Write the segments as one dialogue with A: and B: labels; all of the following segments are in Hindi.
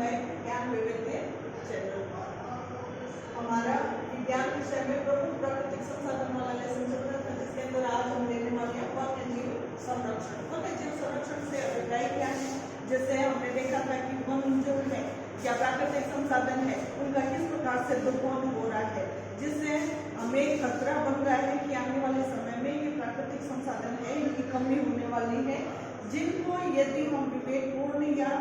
A: है ज्ञान वैविध्य चैनल। हमारा विज्ञान विषय में प्रमुख प्राकृतिक संसाधन वाला लेसन चल रहा था, जिसके अंदर आज हम लेने वाले हैं वन्य जीव संरक्षण। वन्य जीव संरक्षण से अभिप्राय क्या है? जैसे हमने देखा था कि वन जो है या प्राकृतिक संसाधन है उनका किस प्रकार से दुर्गुण हो रहा है, जिससे हमें खतरा बन रहा है कि आने वाले समय में ये प्राकृतिक संसाधन है इनकी कमी होने वाली है, जिनको यदि हम विवेकपूर्ण या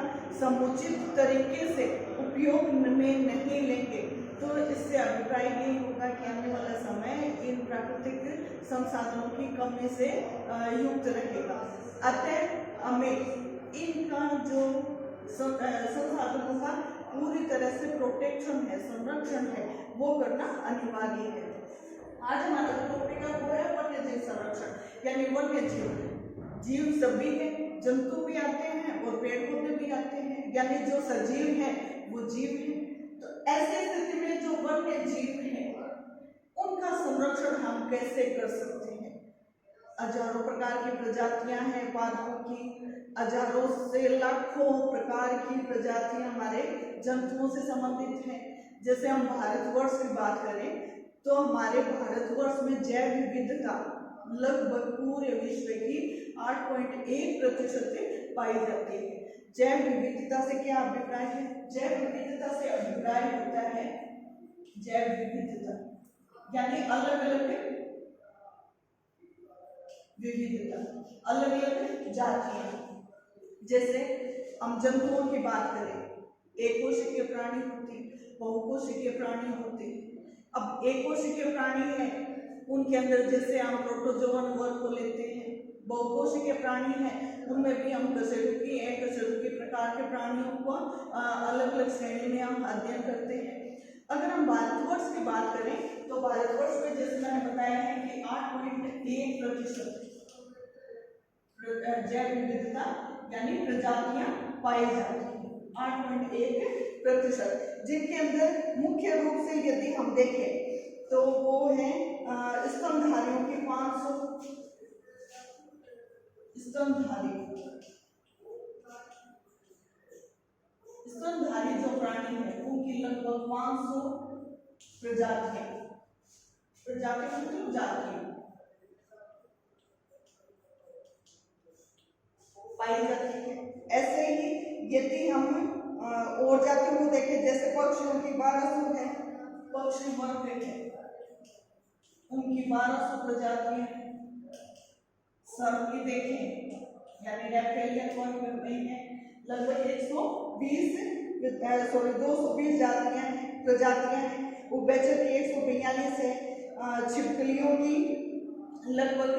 A: समुचित तरीके से उपयोग में नहीं लेंगे तो इससे अभिप्राय यही होगा कि आने वाला समय इन प्राकृतिक संसाधनों की कमी से युक्त रहेगा। अतः हमें इनका जो संसाधनों का पूरी तरह से प्रोटेक्शन है, संरक्षण है, वो करना अनिवार्य है। आज हमारा जो टॉपिक है वो है वन्य जीव संरक्षण, यानी वन्य जीव। जीव सभी है, जंतु भी आते हैं और पेड़ पौधे भी आते हैं, यानी जो सजीव है वो जीव है। तो ऐसे स्थिति में जो वन्य जीव है उनका संरक्षण हम कैसे कर सकते हैं? हजारों प्रकार की प्रजातियां हैं पादपों की, हजारों से लाखों प्रकार की प्रजातियां हमारे जंतुओं से संबंधित हैं। जैसे हम भारतवर्ष की बात करें तो हमारे भारतवर्ष में जैव विविधता लगभग पूरे विश्व की 8.1% पाई जाती है। जैव विविधता से क्या अभिप्राय है? जैव विविधता से अभिप्राय होता है जैव विविधता यानी अलग अलग विविधता, अलग अलग जातियां। जैसे हम जंतुओं की बात करें, एक कोशिकीय प्राणी होते, बहुकोशिकीय प्राणी होते। अब एक कोशिकीय प्राणी है उनके अंदर जैसे हम प्रोटोजोवन वर्ग को लेते हैं, बहुकोशिकीय प्राणी है उनमें भी हम कशेरुकी प्रकार के प्राणियों को अलग अलग श्रेणी में हम अध्ययन करते हैं। अगर हम भारतवर्ष की बात करें तो भारतवर्ष में जैसे मैंने बताया है कि 8.1% जैव विविधता यानी प्रजातियां पाई जाती हैं, 8.1%, जिनके अंदर मुख्य रूप से यदि हम देखें तो वो है स्तनधारियों की 500 स्तनधारी जो प्राणी है उनकी लगभग 500 प्रजातियां मतलब जातियां पाई जाती है। ऐसे ही यदि हम और जातियों को देखें, जैसे पक्षियों की 1200 है, पक्षी वर्ग है उनकी 1200 प्रजातियां हैं। सर्प की देखें यानी रेप्टिलियन वर्ग में है लगभग 220 जातियां हैं, प्रजातियां हैं। उभयचर की 142 है, छिपकलियों की लगभग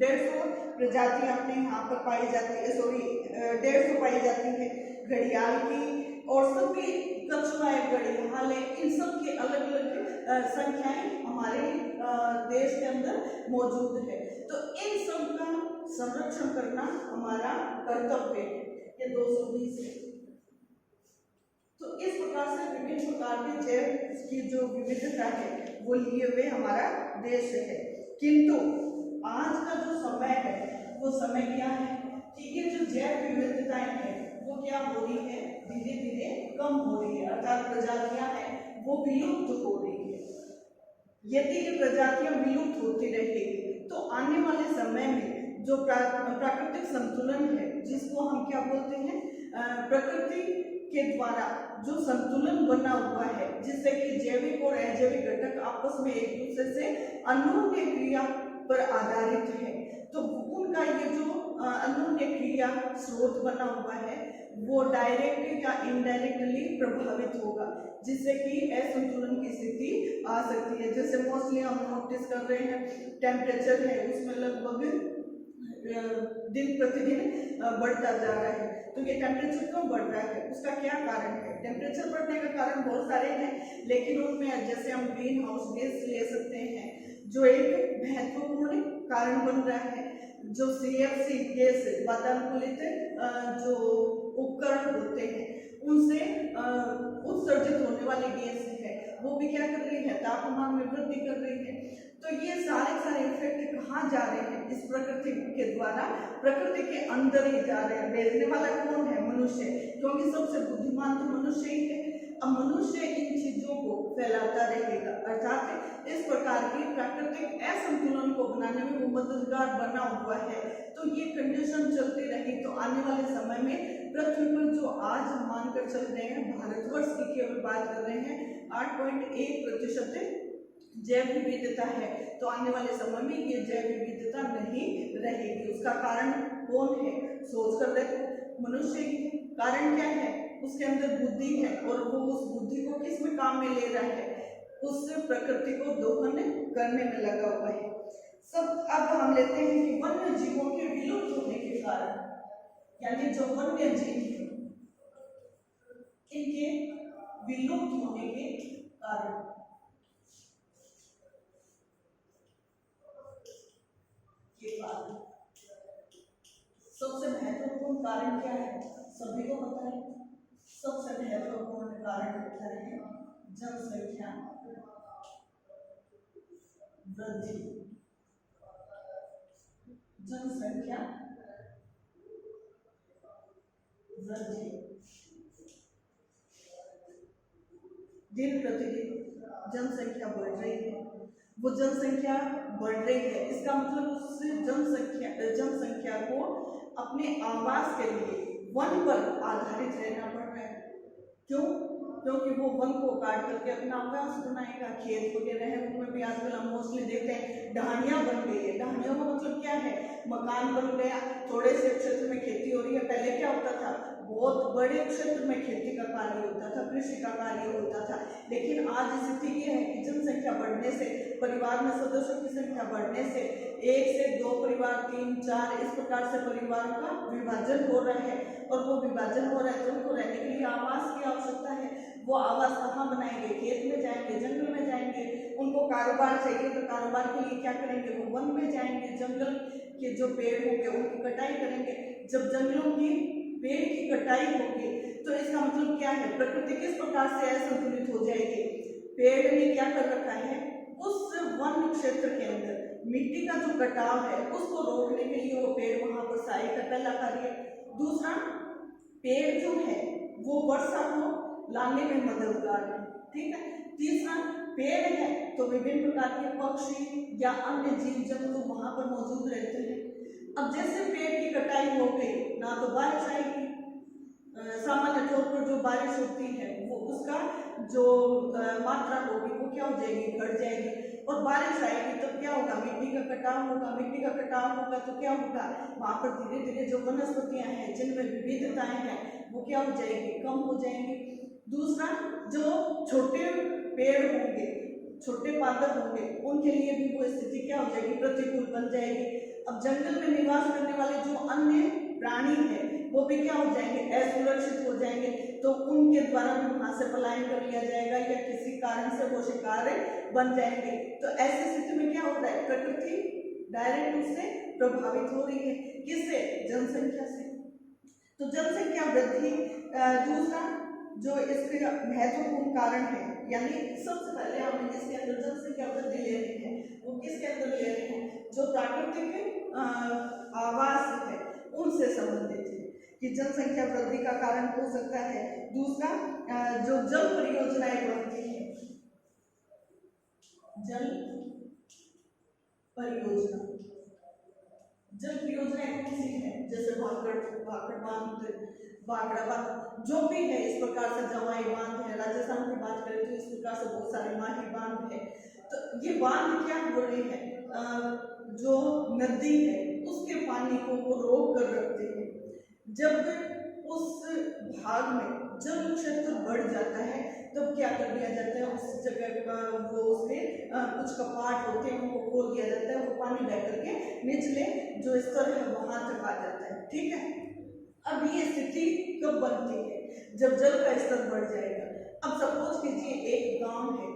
A: 150 प्रजातियां अपने यहाँ पर पाई जाती है, 150 पाई जाती है। घड़ियाल की और सभी कछुआएं, घड़ियाल है, इन सब की अलग अलग संख्याएं हमारे देश के अंदर मौजूद है। तो इन सब का संरक्षण करना हमारा कर्तव्य है। ये 220 है। तो इस प्रकार से विभिन्न प्रकार के जैव की जो विविधता है वो लिए हुए हमारा देश है। किंतु आज का जो समय है वो समय क्या है कि ये जो जैव विविधताएं हैं वो क्या हो रही है, धीरे धीरे कम हो रही है, अर्थात प्रजातियां हैं वो विलुप्त हो रही है। यदि ये प्रजातियां विलुप्त होती रहेगी तो आने वाले समय में जो प्राकृतिक संतुलन है, जिसको हम क्या बोलते हैं, प्रकृति के द्वारा जो संतुलन बना हुआ है, जिससे कि जैविक और अजैविक घटक आपस में एक दूसरे से अन्योन्य क्रिया पर आधारित है, तो उनका ये जो अन्योन्य क्रिया स्रोत बना हुआ है वो डायरेक्टली या इनडायरेक्टली प्रभावित होगा, जिससे कि असंतुलन की स्थिति आ सकती है। जैसे मोस्टली हम नोटिस कर रहे हैं टेम्परेचर है उसमें लगभग दिन प्रतिदिन बढ़ता जा रहा है। तो ये टेम्परेचर क्यों बढ़ रहा है, उसका क्या कारण है? टेम्परेचर बढ़ने का कारण बहुत सारे हैं, लेकिन उनमें जैसे हम ग्रीन हाउस गैस ले सकते हैं जो एक महत्वपूर्ण कारण बन रहा है। जो CFC गैस, वातानुकूलित जो उपकरण होते हैं उनसे उत्सर्जित होने वाली गैस है वो भी क्या कर रही है, तापमान में वृद्धि कर रही है। तो ये सारे इफेक्ट कहाँ जा रहे हैं? इस प्रकृति के द्वारा प्रकृति के अंदर ही जा रहे हैं। भेजने वाला कौन है? मनुष्य, क्योंकि सबसे बुद्धिमान तो मनुष्य ही है। अब मनुष्य इन चीजों को फैलाता रहेगा, अर्थात इस प्रकार की प्राकृतिक असंतुलन को बनाने में वो मददगार बना हुआ है। तो ये कंडीशन चलती रही तो आने वाले समय में पृथ्वी पर जो आज हम मानकर चल रहे हैं, भारतवर्ष की केवल बात कर रहे हैं, 8.1% जैव विविधता है, तो आने वाले समय में ये जैव विविधता नहीं रहेगी। उसका कारण कौन है? सोच कर देखो, मनुष्य ही है। कारण क्या है? उसके अंदर बुद्धि है और वो उस बुद्धि को किस में काम में ले रहा है? उस प्रकृति को दोहन करने में लगा हुआ है। सब अब हम लेते हैं कि वन्य जीवों के विलुप्त होने के कारण, यानी जो वन्य जीव है इनके विलुप्त होने के कारण, सबसे महत्वपूर्ण कारण क्या है? सभी को पता है, सबसे महत्वपूर्ण कारण होता है जनसंख्या वृद्धि। जनसंख्या वृद्धि, दिन प्रतिदिन जनसंख्या बढ़ रही है। वो जनसंख्या बढ़ रही है, इसका मतलब उस जनसंख्या को अपने आवास के लिए वन पर आधारित रहना पड़ रहा है। क्यों? क्योंकि वो वन को काट करके अपना आवास बनाएगा। खेत वगैरह है उनमें भी आजकल हम मोस्टली देखते हैं ढाणियां बन गई है। ढाणियों का मतलब क्या है? मकान बन गया, थोड़े से क्षेत्र में खेती हो रही है। पहले क्या होता था? बहुत बड़े क्षेत्र में खेती का कार्य होता था, कृषि का कार्य होता था। लेकिन आज स्थिति ये है कि जनसंख्या बढ़ने से, परिवार में सदस्यों की संख्या बढ़ने से 1 से 2 परिवार, 3, 4 इस प्रकार से परिवार का विभाजन हो रहा है। और वो विभाजन हो रहा है तो उनको रहने के लिए आवास की आवश्यकता है। वो आवास कहाँ बनाएंगे? खेत में जाएंगे, जंगल में जाएंगे। उनको कारोबार चाहिए तो कारोबार के लिए क्या करेंगे? वो वन में जाएंगे, जंगल के जो पेड़ होंगे उनकी कटाई करेंगे। जब जंगलों की पेड़ की कटाई होगी तो इसका मतलब क्या है? प्रकृति किस प्रकार से असंतुलित हो जाएगी? पेड़ ने क्या कर रखा है? उस वन क्षेत्र के अंदर मिट्टी का जो कटाव है उसको रोकने के लिए वो पेड़ वहां पर साए का पहला कार्य। दूसरा, पेड़ जो है वो वर्षा को लाने में मददगार है, ठीक है। तीसरा, पेड़ है तो विभिन्न प्रकार के पक्षी या अन्य जीव जंतु वहां पर मौजूद रहते हैं। अब जैसे पेड़ की कटाई हो गई ना तो बारिश आएगी। सामान्य तौर पर जो बारिश होती है वो उसका जो मात्रा होगी वो क्या हो जाएगी? घट जाएगी। और बारिश आएगी तो क्या होगा? मिट्टी का कटाव होगा। मिट्टी का कटाव होगा तो क्या होगा? वहां पर धीरे धीरे जो वनस्पतियां हैं जिनमें विविधताएं हैं वो क्या हो जाएगी? कम हो जाएंगी। दूसरा, जो छोटे पेड़ होंगे, छोटे पादप होंगे, उनके लिए भी वो स्थिति क्या हो जाएगी? प्रतिकूल बन जाएगी। अब जंगल में निवास करने वाले जो अन्य प्राणी हैं वो भी क्या हो जाएंगे? असुरक्षित हो जाएंगे। तो उनके द्वारा भी वहां से पलायन कर लिया जाएगा या किसी कारण से वो शिकार बन जाएंगे। तो ऐसी स्थिति में क्या होता है? प्रकृति डायरेक्ट उससे प्रभावित हो रही है। किससे? जनसंख्या से। तो जनसंख्या वृद्धि दूसरा जो इसके महत्वपूर्ण कारण है, यानी सबसे पहले हम जिसके अंदर जनसंख्या वृद्धि ले रहे हैं वो किसके अंदर ले रहे हैं? जो प्राकृतिक आवास है उनसे संबंधित है कि जनसंख्या वृद्धि का कारण हो सकता है। दूसरा, जो जल परियोजनाएं बनती है, जल परियोजना, जल परियोजनाएं कौन सी है? जैसे भाखड़ बांध, बागड़ा बांध, जो भी है इस प्रकार से, जवाई बांध है, राजस्थान की बात करें तो इस प्रकार से बहुत सारे माही बांध है। तो ये बांध क्या हो रही है? जो नदी है उसके पानी को वो रोक कर रखते हैं। जब उस भाग में जल क्षेत्र बढ़ जाता है तब क्या कर दिया जाता है? उस जगह का वो उसके कुछ कपाट होते हैं उनको खोल दिया जाता है, वो पानी बह करके निचले जो स्तर है वहां तक आ जाता है, ठीक है। अब ये स्थिति कब बनती है? जब जल का स्तर बढ़ जाएगा। अब सपोज कीजिए एक गांव है,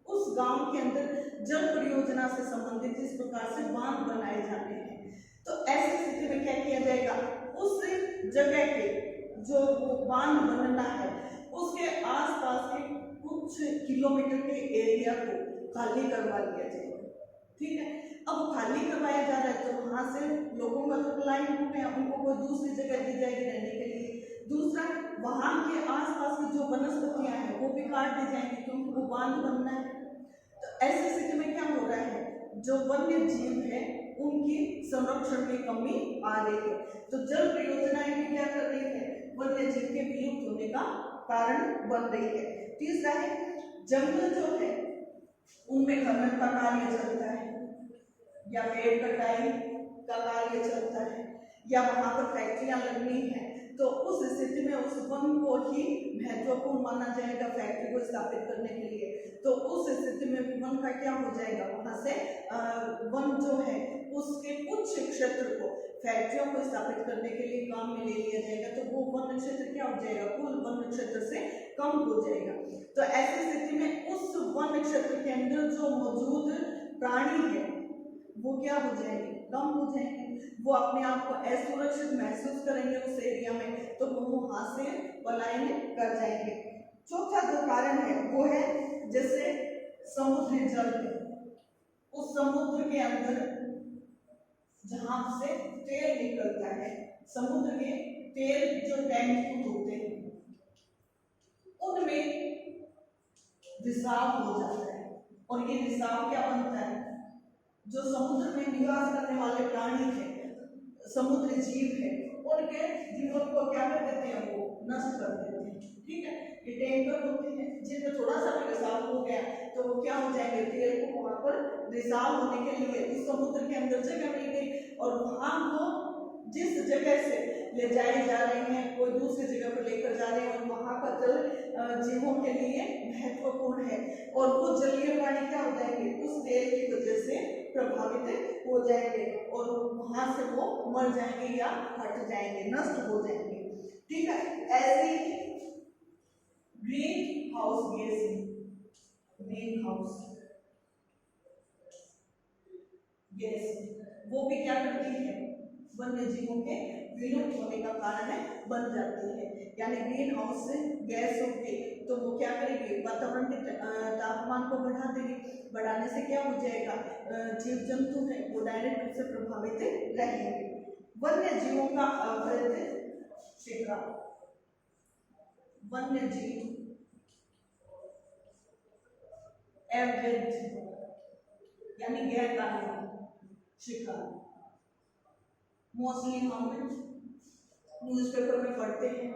A: उस गांव के अंदर जल परियोजना से संबंधित इस प्रकार से बांध बनाए जाते हैं। तो ऐसी स्थिति में क्या किया जाएगा? उस जगह के जो बांध बनना है उसके आसपास के कुछ किलोमीटर के एरिया को खाली करवा लिया जाएगा, ठीक है। अब खाली करवाया जा रहा है तो वहां से लोगों का तो पलायन हो गया, उनको कोई दूसरी जगह दी जाएगी रहने के लिए। दूसरा, वहां के आसपास की जो वनस्पतियां हैं वो भी काट दी जाएंगी क्योंकि वो बांध बनना है। तो ऐसी स्थिति में क्या हो रहा है, जो वन्य जीव है उनकी संरक्षण में कमी आ रही है। तो जल परियोजनाएं भी क्या कर रही है, वन्य जीव के विलुप्त होने का कारण बन रही है। तीसरा है, जंगल जो है उनमें खनन का कार्य चलता है या पेड़ कटाई का कार्य चलता है या वहां पर फैक्ट्रियां लगनी है, तो उस स्थिति में उस वन को ही महत्वपूर्ण माना जाएगा फैक्ट्री को स्थापित करने के लिए। तो उस स्थिति में भी वन का क्या हो जाएगा, वहां से वन जो है उसके कुछ क्षेत्र को फैक्ट्रियों को स्थापित करने के लिए काम में ले लिया जाएगा, तो वो वन क्षेत्र क्या हो जाएगा, कुल वन क्षेत्र से कम हो जाएगा। तो ऐसी स्थिति में उस वन क्षेत्र के अंदर जो मौजूद प्राणी है वो क्या हो जाएंगे, कम हो जाएंगे, वो अपने आप को असुरक्षित महसूस करेंगे उस एरिया में, तो वो वहां से पलायन कर जाएंगे। चौथा जो कारण है वो है जैसे समुद्री जल, उस समुद्र के अंदर जहां से तेल निकलता है, समुद्र के तेल जो टैंक होते हैं उनमें रिसाव हो जाता है, और ये रिसाव क्या बनता है, जो समुद्र में निवास करने वाले प्राणी हैं, समुद्री जीव है, उनके जीवन को क्या कर देते हैं, वो नष्ट कर देते हैं। ठीक है, ये टैंकर होते हैं जिनमें थोड़ा सा भी रिसाव हो गया तो वो क्या हो जाएंगे, तेल को वहां पर रिसाव होने के लिए उस समुद्र के अंदर जगह मिल गई, और वहां वो जिस जगह से ले जाए जा रहे हैं कोई दूसरी जगह पर लेकर जा रहे हैं, और वहां का जल जीवों के लिए महत्वपूर्ण है, और वो जलीय प्राणी क्या हो जाएंगे, उस तेल की वजह से प्रभावित हो जाएंगे और वहां से वो मर जाएंगे या हट जाएंगे, नष्ट हो जाएंगे। ठीक है, ऐसी green house gas, green house gas वो भी क्या करती है, वन्य जीवों के विलुप्त होने का कारण बन जाती है। यानी ग्रीन हाउस गैस होगी तो वो क्या करेगी, वातावरण के तापमान को बढ़ा देगी, बढ़ाने से क्या हो जाएगा, जीव जंतु है वो डायरेक्ट रूप से प्रभावित रहेंगे। वन्य जीवों का अवैध शिकार, वन्य जीव अवैध यानी गैर कानूनी शिकार, मोस्टली हम न्यूज़पेपर में पढ़ते हैं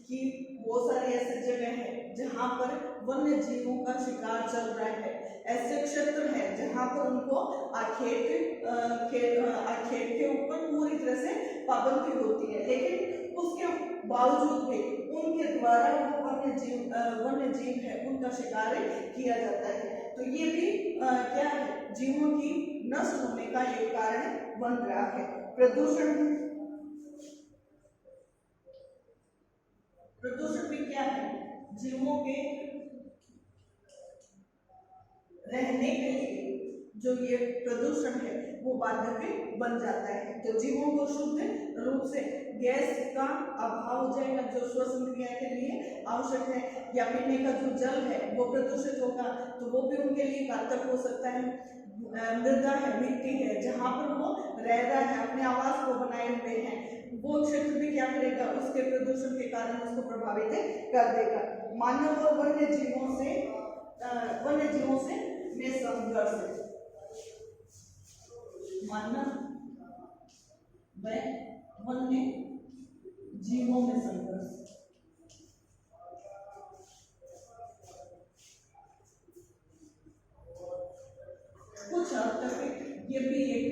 A: कि बहुत सारी ऐसी जगह है जहां पर वन्य जीवों का शिकार चल रहा है, ऐसे क्षेत्र है जहां पर उनको आखेट के ऊपर पूरी तरह से पाबंदी होती है, लेकिन उसके बावजूद भी उनके द्वारा वो वन्य जीव है उनका शिकार किया जाता है। तो ये भी क्या है, जीवों की नष्ट होने का एक कारण बन रहा है। प्रदूषण भी क्या है, जीवों के रहने के लिए जो ये प्रदूषण है वो बाधक बन जाता है। तो जीवों को शुद्ध रूप से गैस का अभाव हो जाएगा जो श्वसन क्रिया के लिए आवश्यक है, या पीने का जो जल है वो प्रदूषित होगा तो वो भी उनके लिए घातक हो सकता है। मृदा है, मिट्टी है, जहाँ पर वो रह रहा है, अपने आवास को बनाए हुए हैं, वो क्षेत्र भी क्या करेगा, उसके प्रदूषण के कारण उसको प्रभावित कर देगा। मानव और वन्य जीवों से में संघर्ष, मानव व वन्य जीवों में संघर्ष, कुछ हद तक ये भी एक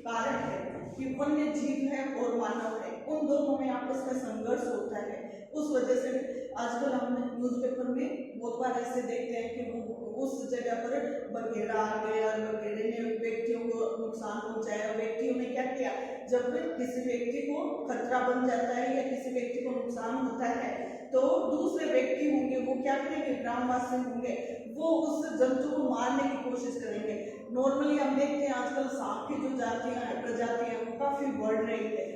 A: कारण है कि वन्य जीव है और मानव है, उन दोनों में आपस में संघर्ष होता है। उस वजह से आजकल हम न्यूज़पेपर में बहुत बार ऐसे देखते हैं कि वो उस जगह पर बघेरा आ गया और बघेरे ने व्यक्तियों को नुकसान पहुंचाया। व्यक्तियों ने क्या किया, जब किसी व्यक्ति को खतरा बन जाता है या किसी व्यक्ति को नुकसान होता है तो दूसरे व्यक्ति होंगे वो क्या करेंगे, ग्रामवासी होंगे, वो उस जंतु को मारने की कोशिश करेंगे। नॉर्मली हम देखते हैं आजकल सांप की जो जातियां हैं, प्रजातियां वो काफी बढ़ रही है,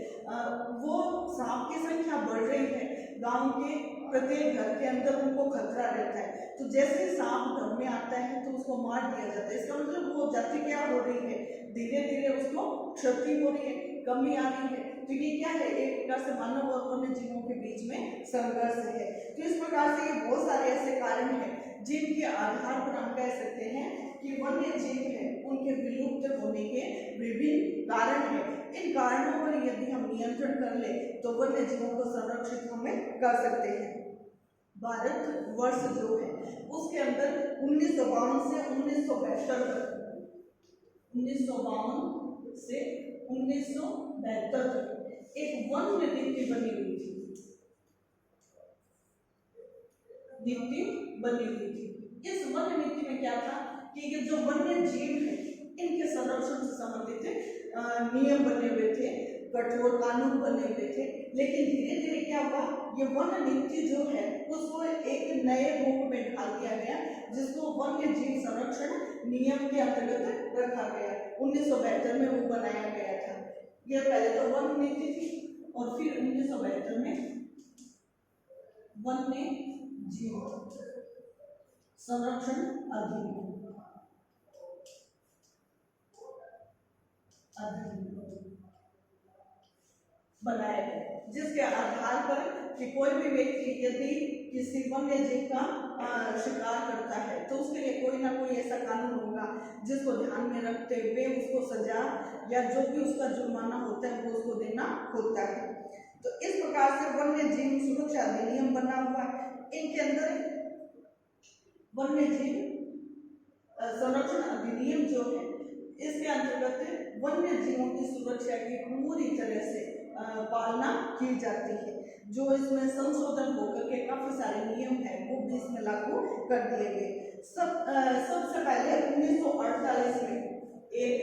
A: वो सांप की संख्या बढ़ रही है, गांव के प्रत्येक घर के अंदर उनको खतरा रहता है, तो जैसे सांप घर में आता है तो उसको मार दिया जाता है। इसका मतलब वो जाति क्या हो रही है, धीरे धीरे उसको क्षति हो रही है, कमी आ रही है। तो ये क्या है, एक प्रकार से मानव और वन्य जीवों के बीच में संघर्ष है। तो इस प्रकार से ये बहुत सारे ऐसे कारण हैं जिनके आधार पर हम कह सकते हैं कि वन्य जीव है उनके विलुप्त होने के विभिन्न कारण हैं। इन कारणों पर यदि हम नियंत्रण कर ले तो वन्य जीवों को संरक्षित हमें कर सकते हैं। भारत वर्ष जो है उसके अंदर 1952 से 1972 तक, 1952 से 1972 तक एक वन्य नीति बनी हुई थी, नीति बनी हुई थी। इस वन्य नीति में क्या था कि ये जो वन्य जीव है इनके संरक्षण से संबंधित नियम बने हुए थे, कठोर कानून बने हुए थे। लेकिन धीरे धीरे क्या हुआ, ये वन्य नीति जो है उसको एक नए रूप में ढाल दिया गया जिसको वन्य जीव संरक्षण नियम के अंतर्गत रखा गया। 1972 में वो बनाया गया था। ये पहले तो वन्य नीति थी और फिर 1972 में वन्य जीव संरक्षण अधिनियम बनाया गया, जिसके आधार पर कि कोई भी व्यक्ति यदि किसी वन्य जीव का शिकार करता है तो उसके लिए कोई ना कोई ऐसा कानून होगा जिसको ध्यान में रखते हुए उसको सजा या जो भी उसका जुर्माना होता है वो उसको देना होता है। तो इस प्रकार से वन्य जीव सुरक्षा अधिनियम बना हुआ है। इनके अंदर वन्य जीव संरक्षण अधिनियम जो है इसके अंतर्गत वन्य जीवों की सुरक्षा की पूरी तरह से पालना की जाती है। जो इसमें संशोधन होकर के काफी सारे नियम है वो भी इसमें लागू कर दिए गए। सबसे पहले 1948 में एक,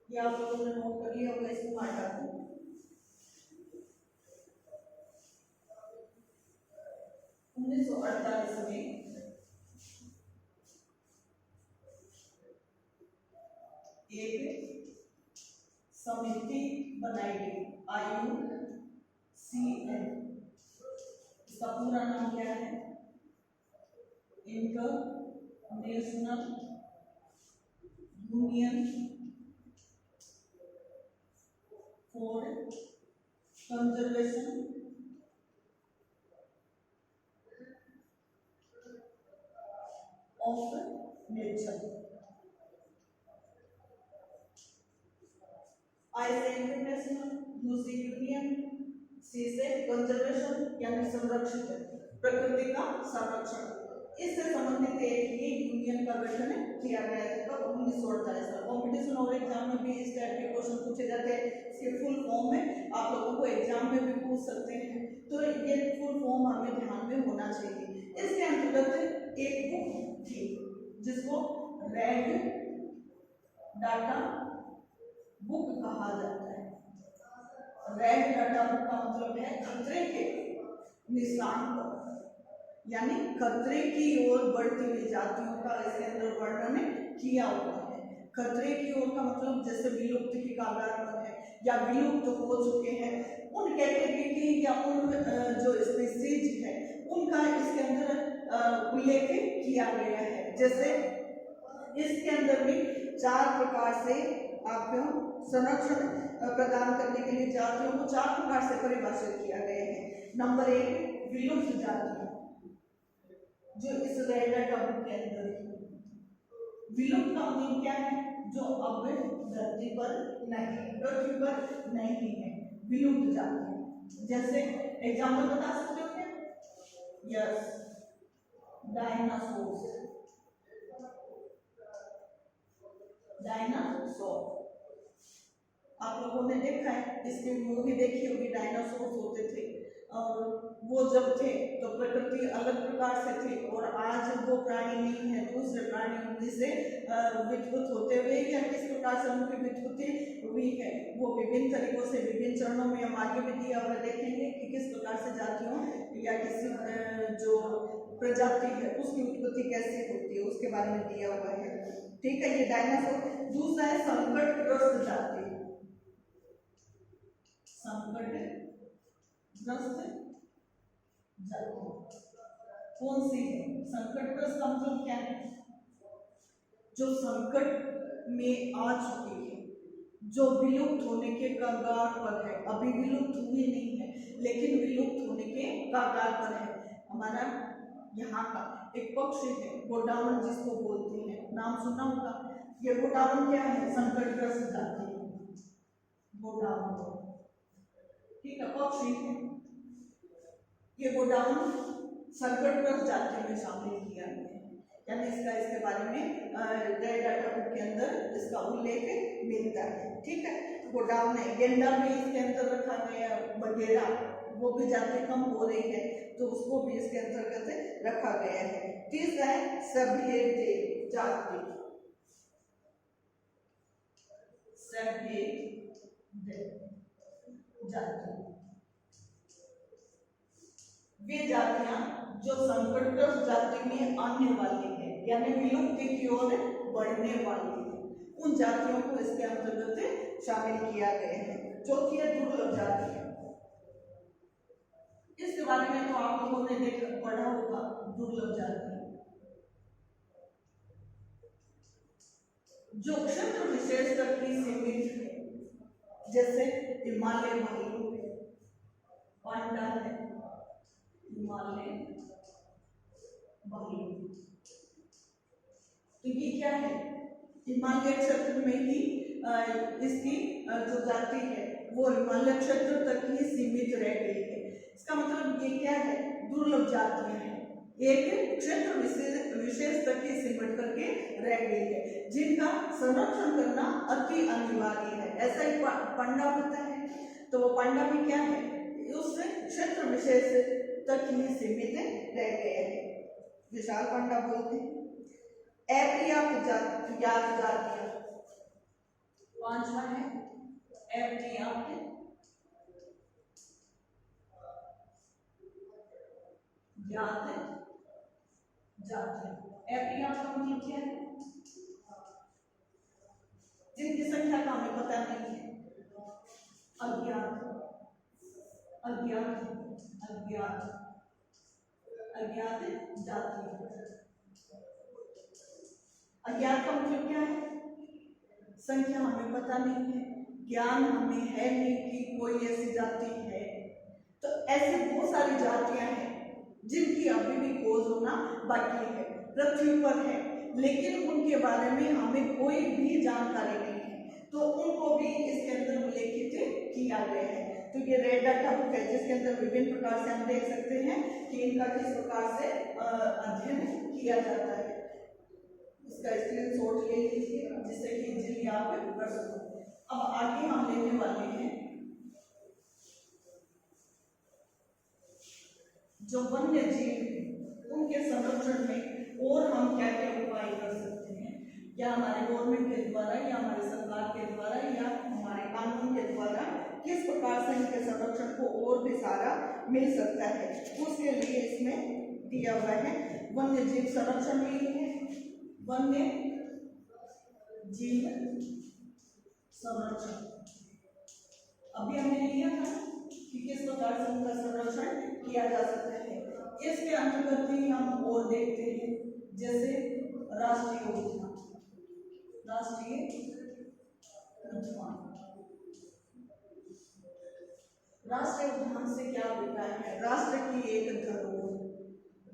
A: या आप लोगों ने नोट कर लिया होगा, इसको हटा दूं। 1948 में एक समिति बनाई गई, IUCN। इसका पूरा नाम क्या है, international union for conservation of nature. I से इंटरनेशनल, U से यूनियन, C से कंजर्वेशन यानी संरक्षित, प्रकृति का संरक्षण। इससे संबंधित एक ही यूनियन का गठन किया गया था 1948 में। कॉम्पिटिशन और एग्जाम में भी इस टाइप के क्वेश्चन पूछे जाते हैं। इसके फुल फॉर्म में आप लोगों को एग्जाम में भी पूछ सकते हैं, तो ये फुल फॉर्म हमें ध्यान में होना चाहिए। इसके अंतर्गत एक बुक थी जिसको रेड डाटा बुक कहा जाता है। रेड डाटा बुक का मतलब है खतरे के निशान पर, यानी खतरे की ओर बढ़ती हुई जातियों का इसके अंदर वर्णन किया हुआ है। खतरे की ओर का मतलब जैसे विलुप्त की कगार पर है या विलुप्त हो चुके हैं उन कैटेगरी की या उन जो स्पीसीज है उनका इसके अंदर उल्लेख किया गया है। जैसे इसके अंदर भी 4 प्रकार से आपको संरक्षण प्रदान करने के लिए जातियों को 4 प्रकार से परिभाषित किया गया है। नंबर 1 विलुप्त जातियां जो इस रेड डाटा बुक के अंदर है। विलुप्त का मतलब क्या है, जो अब धरती पर नहीं, पृथ्वी पर नहीं है, विलुप्त जातियां। जैसे एग्जांपल बता सकते हो क्या? Yes, dinosaur. डायनासोर आप लोगों ने देखा है, इसकी मूवी देखी होगी, डायनासोर होते थे और वो जब थे तो प्रकृति अलग प्रकार से थी और आज वो प्राणी नहीं है, दूसरे प्राणी उनमें से विद्युत होते हुए या किस प्रकार से उनकी विद्युति हुई है वो विभिन्न तरीकों से विभिन्न चरणों में हम आगे भी दिया हुआ देखेंगे कि किस प्रकार से जातियों या किसी जो प्रजाति है उसकी उत्पत्ति कैसे होती है उसके बारे में दिया हुआ है। ठीक है, ये डायनासोर। दूसरा है संकटग्रस्त जाति। संकटग्रस्त जाति कौन सी है? संकटग्रस्त का मतलब क्या है? जो संकट में आ चुकी है, जो विलुप्त होने के कगार पर है, अभी विलुप्त हुई नहीं है लेकिन विलुप्त होने के कगार पर है। हमारा यहाँ का एक पक्षी है गोडावण जिसको बोलते हैं, नाम सुना होगा। ये गोडावण क्या है? संकटग्रस्त जाति है गोडावण, ठीक है, पक्षी है। ये गोडावण संकटग्रस्त जाति में शामिल किया गया है, यानी इसके बारे में रेड डाटा बुक के अंदर इसका उल्लेख मिलता है, ठीक है। गोडावण है, गेंडा भी इसके अंदर रखा गया वगैरह, वो भी जाति कम हो रही है तो उसको भी इसके अंतर्गत रखा गया है। तीसरा है सभ्य जाति, सभ्य जाति, वे जातियां जो संकटग्रस्त जाति में आने वाली है यानी विलुप्ति की ओर बढ़ने वाली है, उन जातियों को इसके अंतर्गत शामिल किया गया है। चौथी है दुर्लभ जाति। इसके बारे में तो आप लोगों ने पढ़ा होगा। दुर्लभ जाति जो क्षेत्र विशेष तक ही सीमित है, जैसे हिमालय भालू है, पांडा है, हिमालय भालू, तो ये क्या है? हिमालय क्षेत्र में ही इसकी जो जाति है वो हिमालय क्षेत्र तक ही सीमित रह गई है। इसका मतलब ये क्या है? दुर्लभ जातियां हैं, एक क्षेत्र विशेष तक ही सिमट करके रह गई है, जिनका संरक्षण करना अति अनिवार्य है। ऐसा ही पांडा होता है, तो वो पांडा भी क्या है? उस क्षेत्र विशेष तक ही सीमित रह गए हैं, विशाल पांडा बोलते हैं। अपर्याप्त जातियां, पांचवा है अपर्याप्त ज्ञात जातियां। अपर्याप्त का मतलब क्या है? जिनकी संख्या का हमें पता नहीं है। अज्ञात, अज्ञात, अज्ञात, अज्ञात जातियां। अज्ञात का मतलब क्या है? संख्या हमें पता नहीं है, ज्ञान हमें है नहीं कि कोई ऐसी जाति है। तो ऐसी बहुत सारी जातियां हैं जिनकी अभी भी खोज होना बाकी है, पृथ्वी पर है, लेकिन उनके बारे में हमें कोई भी जानकारी नहीं है, तो उनको भी इसके अंदर उल्लेखित किया गया है। तो ये रेड डाटा बुक है जिसके अंदर विभिन्न प्रकार से हम देख सकते हैं कि इनका किस प्रकार से अध्ययन किया जाता है। इसका स्क्रीनशॉट ले लीजिए जिससे कि इजीली आप कर सको। अब आगे हम लेने वाले हैं जो वन्य जीव उनके संरक्षण में और हम क्या क्या उपाय कर सकते हैं, या हमारे गवर्नमेंट के द्वारा या हमारे सरकार के द्वारा या हमारे कानून के द्वारा किस प्रकार से इनके संरक्षण को और भी सारा मिल सकता है, उसके लिए इसमें दिया हुआ है। वन्य जीव संरक्षण में है, वन्य जीव संरक्षण अभी हमने लिया था कि किस प्रकार से उनका संरक्षण किया जा सकता है। इसके अंतर्गत ही हम और देखते हैं जैसे राष्ट्रीय उद्यान, राष्ट्रीय उद्यान, राष्ट्रीय उद्यान से क्या अभिप्राय है? राष्ट्र की एक धरोहर,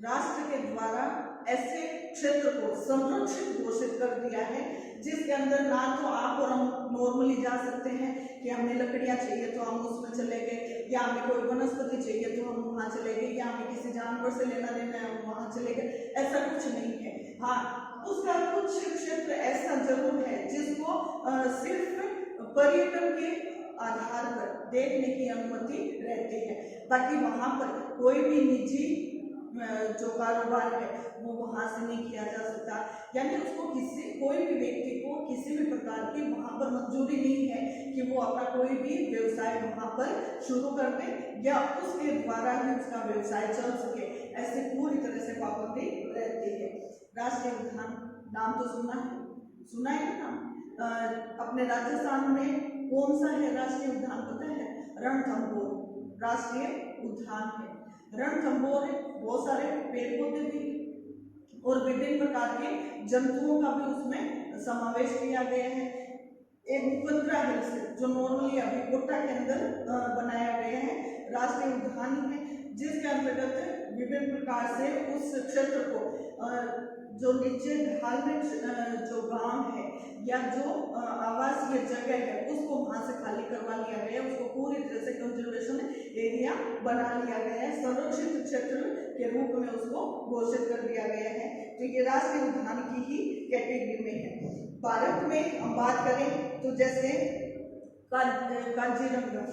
A: राष्ट्र के द्वारा ऐसे क्षेत्र को संरक्षित घोषित कर दिया है जिसके अंदर ना तो आप और हम नॉर्मली जा सकते हैं कि हमें लकड़ियां चाहिए तो हम उसमें चले गए, या हमें कोई वनस्पति चाहिए तो हम वहां चले गए, या हमें किसी जानवर से लेना देना है हम वहां चले गए, ऐसा कुछ नहीं है। हाँ, उसका कुछ क्षेत्र ऐसा जरूर है जिसको सिर्फ पर्यटन के आधार पर देखने की अनुमति रहती है, बाकी वहां पर कोई भी निजी जो कारोबार है वो वहां से नहीं किया जा सकता, यानी उसको कोई भी व्यक्ति को किसी भी प्रकार की वहां पर मंजूरी नहीं है कि वो अपना कोई भी व्यवसाय वहां पर शुरू कर दे या उसके द्वारा ही उसका व्यवसाय चल सके, ऐसे पूरी तरह से पाबंदी रहती है। राष्ट्रीय उद्यान नाम तो सुना है ना? अपने राजस्थान में कौन सा है राष्ट्रीय उद्यान पता है? रणथंभौर राष्ट्रीय उद्यान है। रणथंभौर बहुत सारे पेड़ पौधे भी और विभिन्न प्रकार के जंतुओं का भी उसमें समावेश किया गया है। एक मुकुंदरा हिल्स जो नॉर्मली अभी कोटा के अंदर बनाया गया है, राष्ट्रीय उद्यान है, जिसके अंतर्गत विभिन्न प्रकार से उस क्षेत्र को जो नीचे ढाल में जो गांव है या जो आवासीय जगह है उसको वहां से खाली करवा लिया गया है, उसको पूरी तरह से कंजर्वेशन एरिया बना लिया गया है, संरक्षित क्षेत्र के रूप में उसको घोषित कर दिया गया है। तो ये राष्ट्रीय उद्यान की ही कैटेगरी में है। भारत में हम बात करें तो जैसे काजीरंगा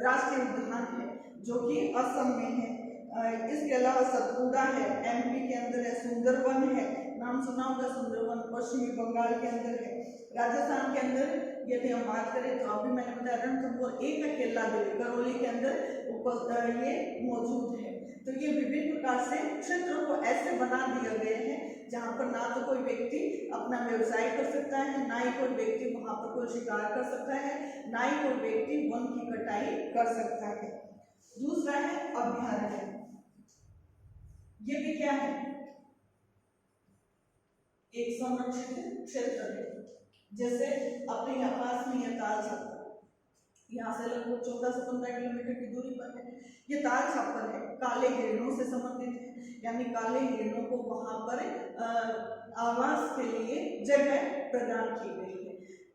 A: राष्ट्रीय उद्यान है जो कि असम में है। इसके अलावा सतपुड़ा है, एमपी के अंदर है। सुंदरवन है, नाम सुना होगा सुंदरवन, पश्चिमी बंगाल के अंदर है। राजस्थान के अंदर यदि हम बात करें तो अभी मैंने बताया रणथंभौर एक केला देवी करौली के अंदर ये मौजूद है। तो ये विभिन्न प्रकार से क्षेत्रों को ऐसे बना दिया गया है जहाँ पर ना तो कोई व्यक्ति अपना व्यवसाय कर सकता है, ना ही कोई व्यक्ति वहां पर कोई शिकार कर सकता है, ना ही कोई व्यक्ति वन की कटाई कर सकता है। दूसरा है अभयारण्य। ये भी क्या है, एक संरक्षित क्षेत्र है। जैसे अपने यहाँ पास में यह ताल छापर, यहाँ से लगभग 14 से 15 किलोमीटर की दूरी पर है। ये ताल छापर है, काले हिरणों से संबंधित है, यानी काले हिरणों को वहां पर आवास के लिए जगह प्रदान की गई है।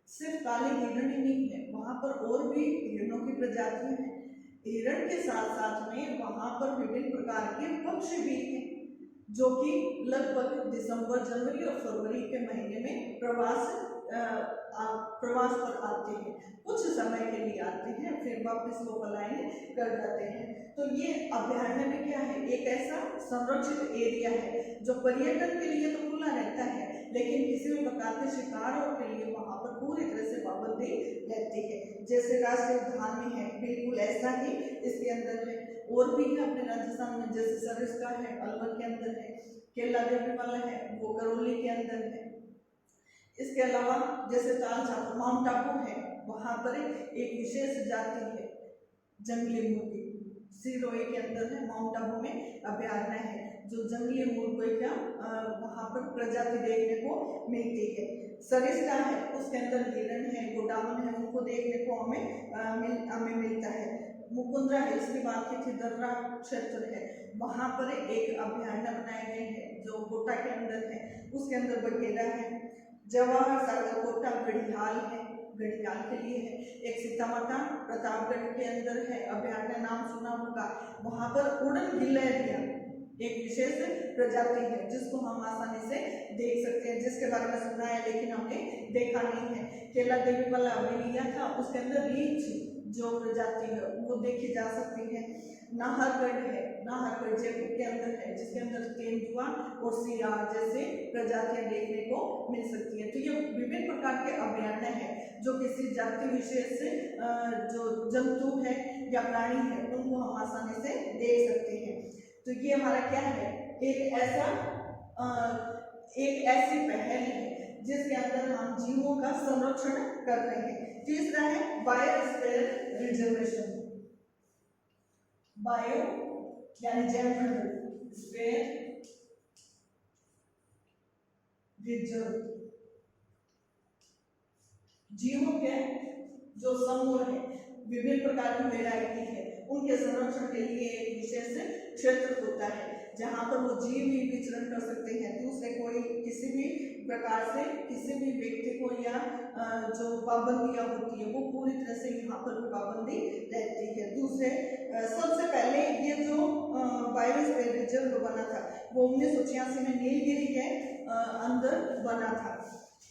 A: सिर्फ काले हिरण ही नहीं है, वहां पर और भी हिरणों की प्रजातियां हैं। हिरण के साथ साथ में वहां पर विभिन्न प्रकार के पक्षी भी हैं जो कि लगभग दिसंबर, जनवरी और फरवरी के महीने में प्रवास पर आते हैं। कुछ समय के लिए आते हैं, फिर वापस वो पलायन कर जाते हैं। तो ये अभयारण्य में क्या है, एक ऐसा संरक्षित एरिया है जो पर्यटन के लिए तो खुला रहता है, लेकिन किसी भी प्रकार के शिकारों के लिए वहां पर पूरी तरह से पाबंदी रहती है। जैसे राष्ट्रीय उद्यान में है, बिल्कुल ऐसा ही इसके अंदर है। और भी है अपने राजस्थान में, जैसे सरिस्का है, अलवर के अंदर है, केला देवी वाला है वो करौली के अंदर है। इसके अलावा जैसे ताल छापर माउंट आबू है, वहां पर एक विशेष जाति है जंगली मुर्गी, सिरोही के अंदर है। माउंट आबू में अभयारण्य है जो जंगली मुर्गी का वहां पर प्रजाति देखने को मिलती है। सरिस्का है, उसके अंदर हिरण है, गोडावन है, उनको देखने को हमें मिलता है। मुकुंदरा हिल्स की बात की थी, दर्रा क्षेत्र है, वहां पर एक अभयारण्य बनाए गए हैं जो कोटा के अंदर है। उसके अंदर बघेला है, जवाहर सागर कोटा गढ़ियाल है, गढ़ियाल के लिए है। एक सीतामाता प्रतापगढ़ के अंदर है अभयारण्य, नाम सुना होगा। वहां पर उड़न गिलहरियां एक विशेष प्रजाति है जिसको हम आसानी से देख सकते हैं, जिसके बारे में सुना है लेकिन हमने देखा नहीं है। केला देवी वाला अभी लिया था, उसके अंदर रीछ जो प्रजाति है वो देखी जा सकती है। नाहरगढ़ है, नाहरगढ़ जयपुर के अंदर है, जिसके अंदर तेंदुआ और सियार जैसे प्रजातियां देखने को मिल सकती है। तो ये विभिन्न प्रकार के अभयारण्य है जो किसी जाति विशेष से जो जंतु है या प्राणी है उनको हम आसानी से देख सकते हैं। तो ये हमारा क्या है, एक ऐसी पहल है जिसके अंदर हम जीवों का संरक्षण कर रहे हैं। तीसरा है बायोस्फीयर रिजर्वेशन। बायो यानी जैव स्फीयर रिजर्व, जीवों के जो समूह है, विभिन्न प्रकार की वैरायटी है, उनके संरक्षण के लिए एक विशेष क्षेत्र होता है जहां पर वो जीव ही विचरण कर सकते हैं। दूसरे कोई किसी भी प्रकार से किसी भी व्यक्ति को या जो पाबंदियां होती है वो पूरी तरह से यहाँ पर भी पाबंदी रहती है। दूसरे सबसे पहले ये जो बायोस्फीयर रिजर्व बना था वो 1986 में नीलगिरी के अंदर बना था।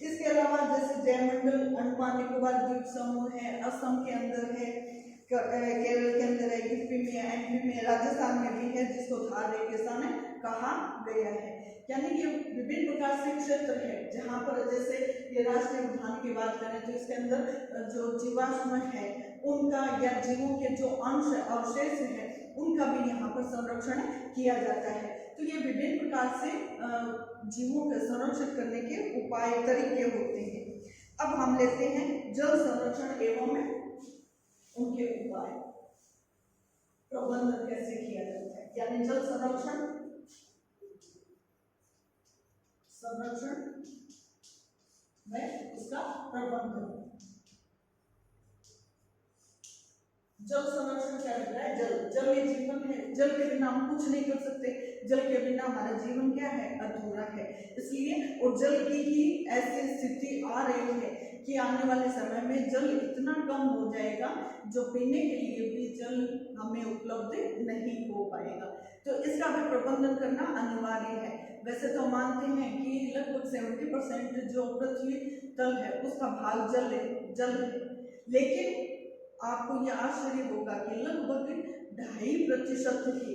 A: इसके अलावा जैसे जयमंडल अंडमान निकोबार द्वीप समूह है, असम के अंदर है, केरल के अंदर है, यूपी में, एमपी में, राजस्थान में भी है, जिसको थार रेगिस्तान कहा गया है। यानी ये विभिन्न प्रकार से क्षेत्र है जहाँ पर जैसे ये राष्ट्रीय उद्यान की बात करें तो इसके अंदर जो जीवाश्म है उनका या जीवों के जो अंश अवशेष है उनका भी यहाँ पर संरक्षण किया जाता है। तो ये विभिन्न प्रकार से जीवों का संरक्षण करने के उपाय तरीके होते हैं। अब हम लेते हैं जल संरक्षण एवं उनके उपाय, प्रबंधन कैसे किया जाता है। यानी जल संरक्षण, व उसका प्रबंधन। जल संरक्षण क्या लिख रहा है? जल, जल ये जीवन है, जल के बिना हम कुछ नहीं कर सकते, जल के बिना हमारा जीवन क्या है? अधूरा है। इसलिए और जल की ही ऐसी स्थिति आ रही है कि आने वाले समय में जल इतना कम हो जाएगा जो पीने के लिए भी जल हमें उपलब्ध नहीं हो पाएगा। तो इसका भी प्रबंधन करना अनिवार्य है। वैसे तो मानते हैं कि लगभग 70% जो पृथ्वी तल है उसका भाग जल है, लेकिन आपको यह आश्चर्य होगा कि लगभग 2.5% ही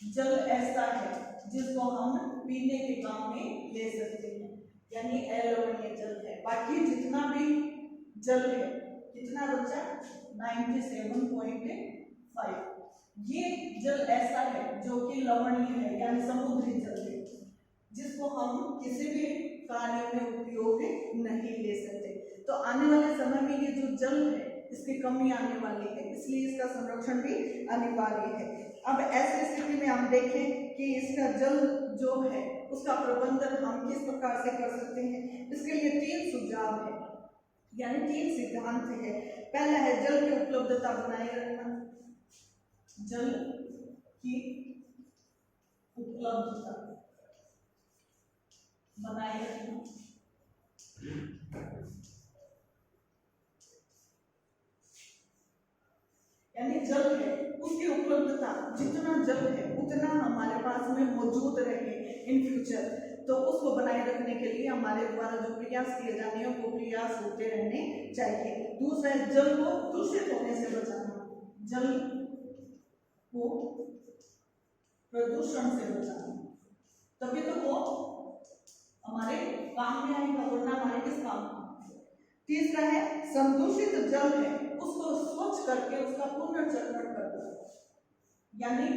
A: जल ऐसा है जिसको हम पीने के काम में ले सकते हैं, यानी अलवणीय जल है। बाकी जितना भी जल है कितना बचा? 97.5। ये जल ऐसा है जो कि लवणीय है, यानी समुद्री जल है, जिसको हम किसी भी कार्य में उपयोग नहीं ले सकते। तो आने वाले समय में ये जो जल है इसकी कमी आने वाली है, इसलिए इसका संरक्षण भी अनिवार्य है। अब ऐसी स्थिति में हम देखें कि इसका जल जो है उसका प्रबंधन हम किस प्रकार से कर सकते हैं। इसके लिए 3 सुझाव है, यानी 3 सिद्धांत है। पहला है जल की उपलब्धता बनाए रखना, जल की उपलब्धता बनाए रखना। यानी जल है उसकी उपलब्धता, जितना जल है उतना हमारे पास में मौजूद रहे इन फ्यूचर, तो उसको बनाए रखने के लिए हमारे द्वारा जो प्रयास किए जाने हैं वो प्रयास होते रहने चाहिए। दूसरा है जल को दूषित होने से बचाना, जल को प्रदूषण से बचाना, तभी तो वो हमारे काम में आएगा, वरना हमारे किस काम। तीसरा है संदूषित जल है उसको स्वच्छ करके उसका पुनर्चक्रण करना, यानी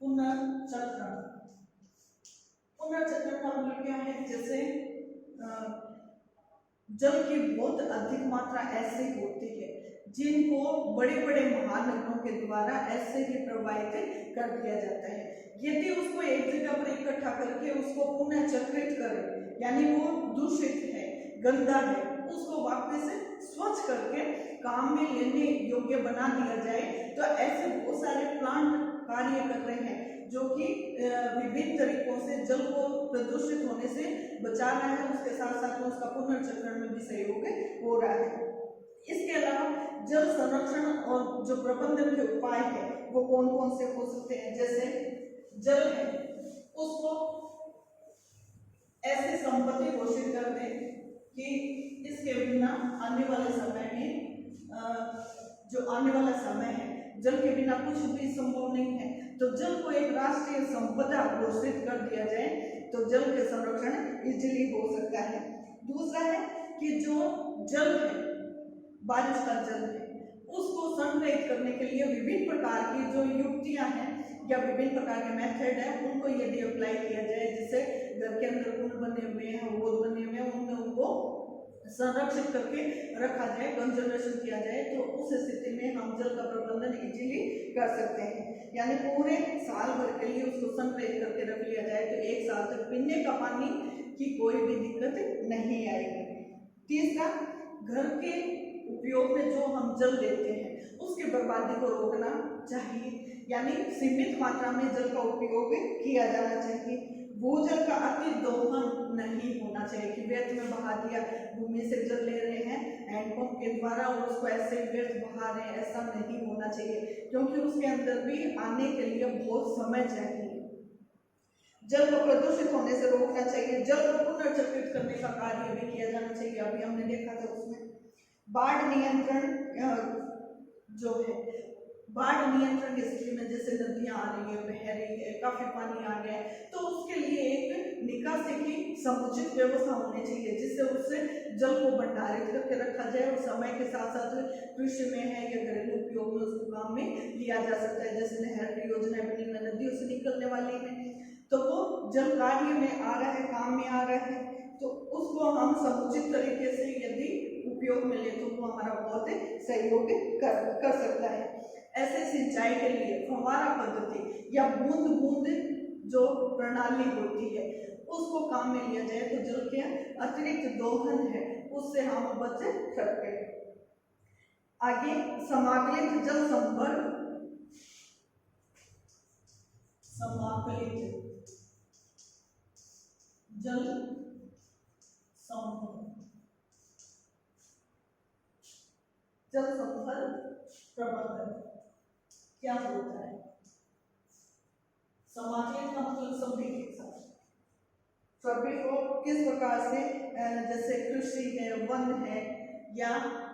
A: पुनर्चक्रण। पुनर्चक्रण का मतलब क्या है? जैसे जल की बहुत अधिक मात्रा ऐसे होती है जिनको बड़े बड़े महानगरों के द्वारा ऐसे ही प्रवाहित कर दिया जाता है। यदि उसको एक जगह पर इकट्ठा करके उसको पुनः चक्रित करें, यानी वो दूषित है, गंदा है, उसको वापस स्वच्छ करके काम में लेने योग्य बना दिया जाए, तो ऐसे बहुत सारे प्लांट कार्य कर रहे हैं जो कि विभिन्न तरीकों से जल को प्रदूषित होने से बचा रहा है, उसके साथ साथ उसका पुनर्चक्रण में भी सहयोग हो रहा है। इसके अलावा जल संरक्षण और जो प्रबंधन के उपाय है वो कौन कौन से हो सकते हैं? जैसे जल है उसको ऐसी संपत्ति घोषित कर दे कि इसके बिना आने वाले समय में जो आने वाला समय है जल के बिना कुछ भी संभव नहीं है, तो जल को एक राष्ट्रीय संपदा घोषित कर दिया जाए तो जल के संरक्षण इजीली हो सकता है। दूसरा है कि जो जल है, बारिश का जल है, उसको संग्रहित करने के लिए विभिन्न प्रकार की जो युक्तियां हैं या विभिन्न प्रकार के मेथड है उनको यदि अप्लाई किया जाए, जैसे घर के अंदर कुंड बने हुए हैं, वो बने हुए हैं, उनमें उनको संरक्षित करके रखा जाए, कंजर्वेशन किया जाए, तो उस स्थिति में हम जल का प्रबंधन इजीली कर सकते हैं। यानी पूरे साल भर के लिए उसको संग्रहित करके रख लिया जाए तो 1 साल तक पीने का पानी की कोई भी दिक्कत नहीं आएगी। तीसरा, घर के उपयोग में जो हम जल लेते हैं उसकी बर्बादी को रोकना चाहिए, यानी सीमित मात्रा में जल का उपयोग किया जाना चाहिए। भूजल का अति दोहन नहीं होना चाहिए कि व्यर्थ में बहा दिया, भूमि से जल ले रहे हैं हैंडपंप के द्वारा और उसको ऐसे व्यर्थ बहा रहे हैं, ऐसा नहीं होना चाहिए, क्योंकि उसके अंदर भी आने के लिए बहुत समय चाहिए। जल को प्रदूषित होने से रोकना चाहिए, जल को पुनर्चक्रित करने का कार्य भी किया जाना चाहिए। अभी हमने देखा था उसमें बाढ़ नियंत्रण जो है, बाढ़ नियंत्रण की स्थिति में जैसे नदियां आ रही है, बह रही है, काफी पानी आ गया है, तो उसके लिए एक निकासी की समुचित व्यवस्था होनी चाहिए जिससे उससे जल को भंडारित करके रखा जाए और समय के साथ साथ कृषि में है या घरेलू उपयोग में उसको काम में लिया जा सकता है। जैसे नहर की योजना बनी, नदियों से निकलने वाली है तो वो जल कार्य में आ रहा है, काम में आ रहा है, तो उसको हम समुचित तरीके से यदि उपयोग में ले तो वो हमारा बहुत सहयोग कर सकता है। ऐसे सिंचाई के लिए फव्वारा पद्धति या बूंद बूंद जो प्रणाली होती है उसको काम में लिया जाए तो जल के अतिरिक्त दोहन है उससे हम बच सकते हैं। आगे समाकलित जल संवर्ग, समाकलित जल संवर्ग, जल संवर्ग प्रबंधन क्या होता है? समाकलित का मतलब सभी के साथ, सभी को किस प्रकार से, जैसे कृषि है, वन है या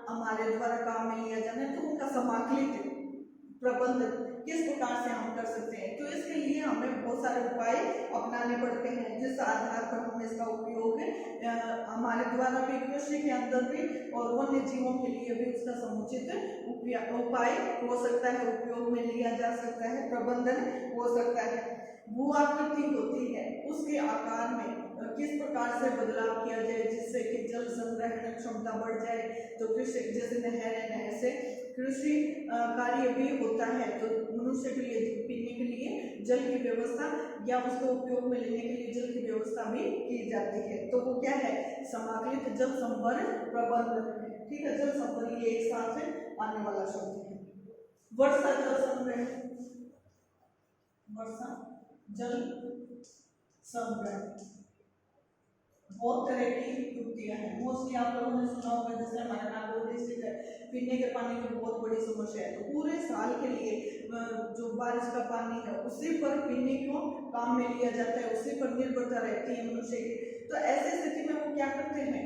A: हमारे द्वारा काम में लिया जाना है, तो उनका समाकलित प्रबंधन किस प्रकार से हम कर सकते हैं। तो इसके लिए हमें बहुत सारे उपाय अपनाने पड़ते हैं जिस आधार पर हम इसका उपयोग हमारे द्वारा भी, कृषि के अंदर भी और वन्य जीवों के लिए भी उसका समुचित उपाय हो सकता है, उपयोग में लिया जा सकता है, प्रबंधन हो सकता है। भू आकृति होती है, उसके आकार में किस प्रकार से बदलाव किया जाए जिससे कि जल संग्रहण क्षमता बढ़ जाए। तो कृषि जैसे नहरें, नहर से कृषि कार्य भी होता है, तो मनुष्य के लिए पीने के लिए जल की व्यवस्था या उसको उपयोग में लेने के लिए जल की व्यवस्था भी की जाती है। तो वो क्या है? समाकलित जल संवर्ग प्रबंधन। ठीक है, जल संवर्ग ये एक साथ आने वाला शब्द है। वर्षा जल संग्रहण, वर्षा जल संग्रहण बहुत तरह की युक्तियां हैं। मोस्टली आप लोगों ने सुना होगा, जैसे हमारा नागौर डिस्ट्रिक्ट है, पीने के पानी की बहुत बड़ी समस्या है। तो पूरे साल के लिए जो बारिश का पानी है उसी पर पीने को काम में लिया जाता है, उसी पर निर्भरता रहती है मनुष्य की। तो ऐसी स्थिति में वो क्या करते हैं,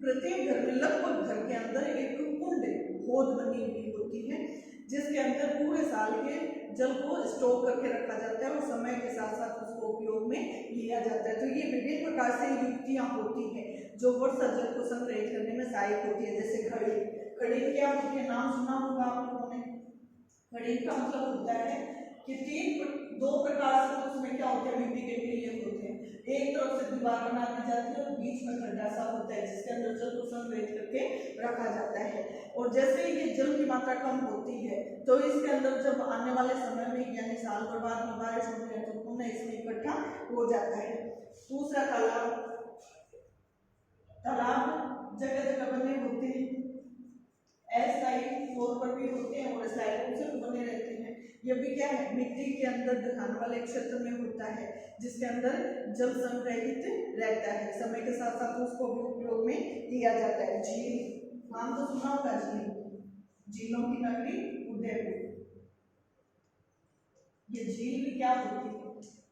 A: प्रत्येक घर में, लगभग घर के अंदर एक कुंड खोद बनी हुई होती है जिसके अंदर पूरे साल के जल को स्टोर करके रखा जाता है और समय के साथ साथ उसको उपयोग में लिया जाता है। तो ये विभिन्न प्रकार से युक्तियां होती हैं जो वर्षा जल को संग्रहित करने में सहायक होती है। जैसे खड़ी, खड़ी क्या होती है, नाम सुना होगा आप लोगों ने। खड़ी का मतलब होता है कि दो प्रकार से उसमें क्या होते हैं, मिट्टी के टीले होते हैं। एक तरफ से दीवार बना दी जाती है और बीच में खड्डा सा होता है जिसके अंदर जल को संग्रहित करके रखा जाता है। और जैसे ही ये जल की मात्रा कम होती है तो इसके अंदर जब आने वाले समय में, यानी साल भर बाद में बारिश होती है, तो पुनः इसमें इकट्ठा हो जाता है। दूसरा तालाब, तालाब जगह जगह बने होते हैं, फ्लोर पर भी होते हैं और स्लाइड से बने रहते हैं। ये भी क्या है, मिट्टी के अंदर दलदल वाले क्षेत्र में होता है जिसके अंदर जल संग्रहित रहता है, समय के साथ साथ उसको भी उपयोग में लिया जाता है। झील, नाम तो सुना होगा, झील, झीलों की नगरी उदयपुर। ये झील भी क्या होती है,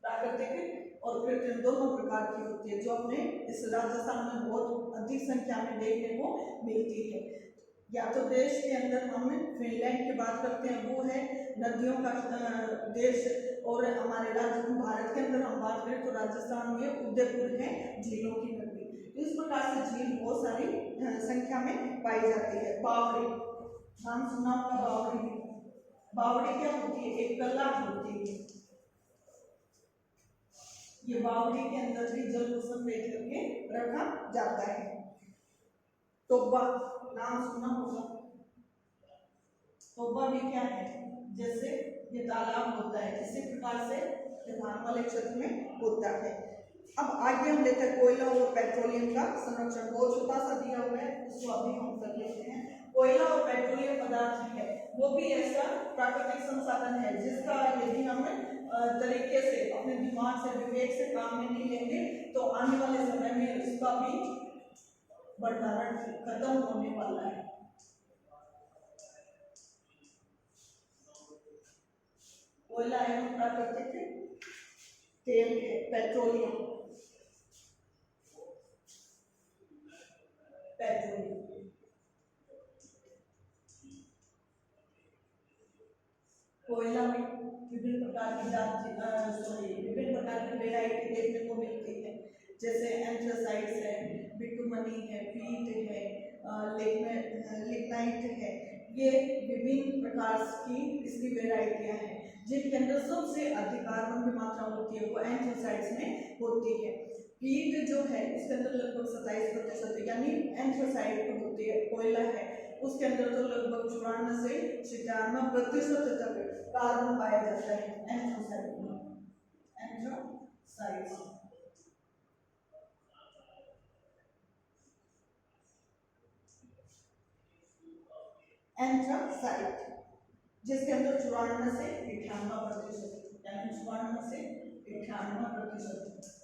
A: प्राकृतिक और कृत्रिम दोनों प्रकार की होती है, जो अपने इस राजस्थान में बहुत अधिक संख्या में देखने को मिलती है। या तो देश के अंदर हम फिनलैंड की बात करते हैं, वो है नदियों का देश, और हमारे राज्य भारत के अंदर हम बात करें तो राजस्थान में उदयपुर है झीलों की नगरी। इस प्रकार से झील बहुत सारी संख्या में पाई जाती है। बावड़ी, नाम सुना होगा, बावड़ी। बावड़ी क्या होती है, एक कला होती है। ये बावड़ी के अंदर भी जल को संग्रहित करके रखा जाता है। टोबा, नाम सुना होगा। टोबा भी क्या है, जैसे ये तालाब होता है, इसी प्रकार से ढलान वाले क्षेत्र में होता है। अब आगे हम लेते हैं कोयला और पेट्रोलियम का संरक्षण। बहुत छोटा सा दिया हुआ है, उसको अभी हम कर लेते हैं। कोयला और पेट्रोलियम पदार्थ है, वो भी ऐसा प्राकृतिक संसाधन है जिसका यदि हम तरीके से, अपने दिमाग से, विवेक से काम में नहीं लेंगे तो आने वाले समय में उसका भी भंडारण खत्म होने वाला है। कोयला एवं प्राकृतिक तेल है, पेट्रोलियम, पेट्रोलियम। कोयला में विभिन्न प्रकार की विभिन्न प्रकार की वेराइटी देखने को मिलती है, जैसे एंथ्रासाइट्स है, बिटुमनी है, पीट है, लिग्नाइट है। ये विभिन्न प्रकार की इसकी वेराइटियां हैं जिनके अंदर सबसे अधिक कार्बन की मात्रा होती है वो एंथ्रासाइट्स में होती है। पीट जो है उसके अंदर लगभग 27%, यानी एंथ्रासाइट होती है, कोयला है उसके अंदर तो लगभग 94 से 96% तक कार्बन पाया जाता है एंथ्रासाइट में, एंथ्रासाइट्स। एंथ्रासाइट, जिसके अंदर 94 से 98% यानी 94 से 98%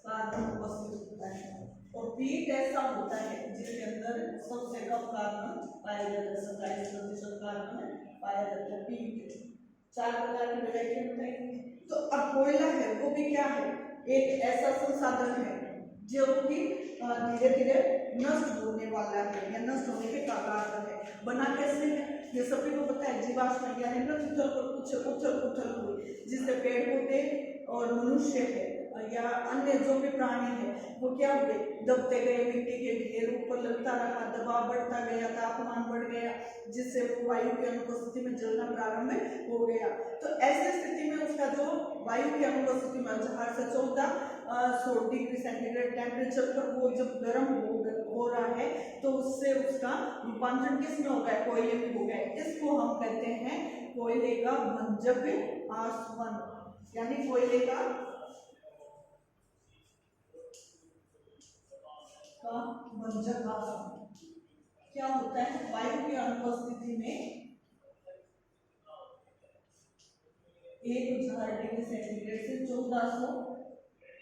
A: कार्बन उपस्थित होता है। और पीट ऐसा होता है जिसके अंदर सबसे कम कार्बन पाया जाता है, 27% कार्बन पाया जाता है। पीट 4 प्रकार की वैरायटी बताएंगे। तो अब कोयला है वो भी क्या है, एक ऐसा संसाधन है जो कि धीरे धीरे नष्ट होने वाला है या नष्ट होने के कगार पर है। बना कैसे है ये सभी को पता है, जीवाश्म यानी पृथ्वी पर कुछ उथल पुथल हुई जिससे पेड़ पौधे और मनुष्य है या अन्य जो भी प्राणी है वो क्या हुए, दबते गए, मिट्टी के ढेर ऊपर लगता रहा, दबाव बढ़ता गया, तापमान बढ़ गया, जिससे वो वायु की अनुपस्थिति में जलना प्रारंभ हो गया। तो ऐसी स्थिति में उसका जो वायु की अनुपस्थिति में 4 से 14 डिग्री सेंटीग्रेड टेम्परेचर पर वो जब गर्म हो रहा है तो उससे उसका रूपांतरण किस में हो गया, कोयले में हो गया। इसको हम कहते हैं कोयले का भंजक आसवन, यानी कोयले का भंजक आसवन क्या होता है, वायु की अनुपस्थिति में 1000 डिग्री सेंटीग्रेड से 1400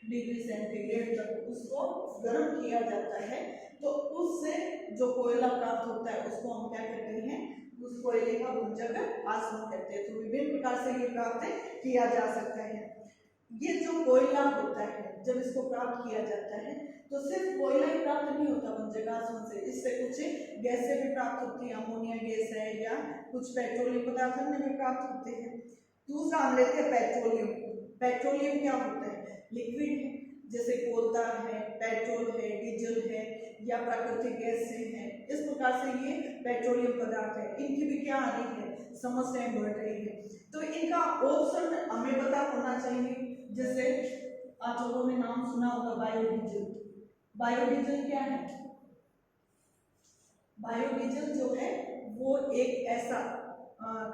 A: डिग्री सेंटीग्रेड तक उसको गर्म किया जाता है। तो उससे जो कोयला प्राप्त होता है उसको हम क्या कहते हैं, उस कोयले का भंजक आसवन कहते हैं। तो विभिन्न प्रकार से ये प्राप्त किया जा सकता है। ये जो कोयला होता है जब इसको प्राप्त किया जाता है तो सिर्फ कोयला ही प्राप्त नहीं होता भंजक आसवन से, इससे कुछ गैसें भी प्राप्त होती है, अमोनिया गैस है या कुछ पेट्रोलियम पदार्थ भी प्राप्त होते हैं। दूसरा हम लेते हैं पेट्रोलियम। पेट्रोलियम क्या होता है, लिक्विड है, जैसे कोयला है, पेट्रोल है, डीजल है या प्राकृतिक गैस है। इस प्रकार से ये पेट्रोलियम पदार्थ है, इनकी भी क्या आ रही है, समस्याएं बढ़ रही है। तो इनका ऑप्शन हमें पता होना चाहिए। जैसे आप लोगों ने नाम सुना होगा बायोडीजल। बायोडीजल क्या है, बायोडीजल जो है वो एक ऐसा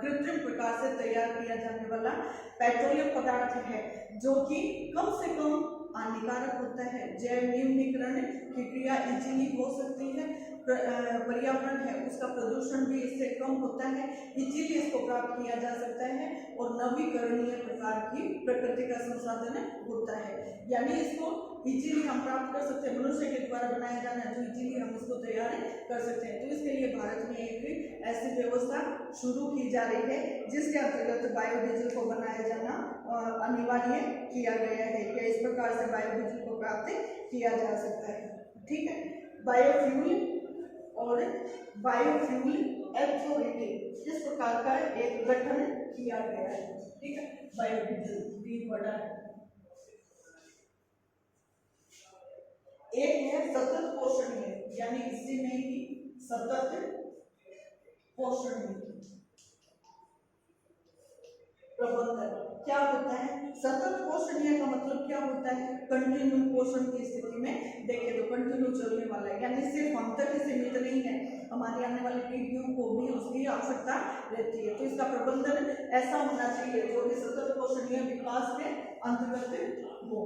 A: कृत्रिम प्रकार से तैयार किया जाने वाला पेट्रोलियम पदार्थ है जो कि कम से कम हानिकारक होता है। जैव न्यूनीकरण की क्रिया इजीली हो सकती है, पर्यावरण है उसका प्रदूषण भी इससे कम होता है, इजीली इसको प्राप्त किया जा सकता है और नवीकरणीय प्रकार की प्रकृति का संसाधन होता है। यानी इसको इजीली हम प्राप्त कर सकते हैं, मनुष्य के द्वारा बनाया जाना है तो इजीली हम इसको तैयार कर सकते हैं। तो इसके लिए भारत में एक ऐसी व्यवस्था शुरू की जा रही है जिसके अंतर्गत बायोडीजल को बनाया जाना अनिवार्य किया गया है कि इस प्रकार से बायोडीजल को प्राप्त किया जा सकता है। ठीक है, बायोफ्यूल और बायोफ्यूल अथॉरिटी इस प्रकार का एक गठन किया गया है। ठीक है, बायोडीजल भी बड़ा है। एक है सतत पोषणीय, यानी इसी में ही सतत पोषणीय प्रबंधन क्या होता है। सतत पोषणीय का मतलब क्या होता है, कंटिन्यू पोषण की स्थिति में देखें तो कंटिन्यू चलने वाला है, यानी सिर्फ हम तक ही सीमित नहीं है, हमारी आने वाली पीढ़ियों को भी उसकी आवश्यकता रहती है। तो इसका प्रबंधन ऐसा होना चाहिए जो कि सतत पोषणीय विकास के अंतर्गत हो।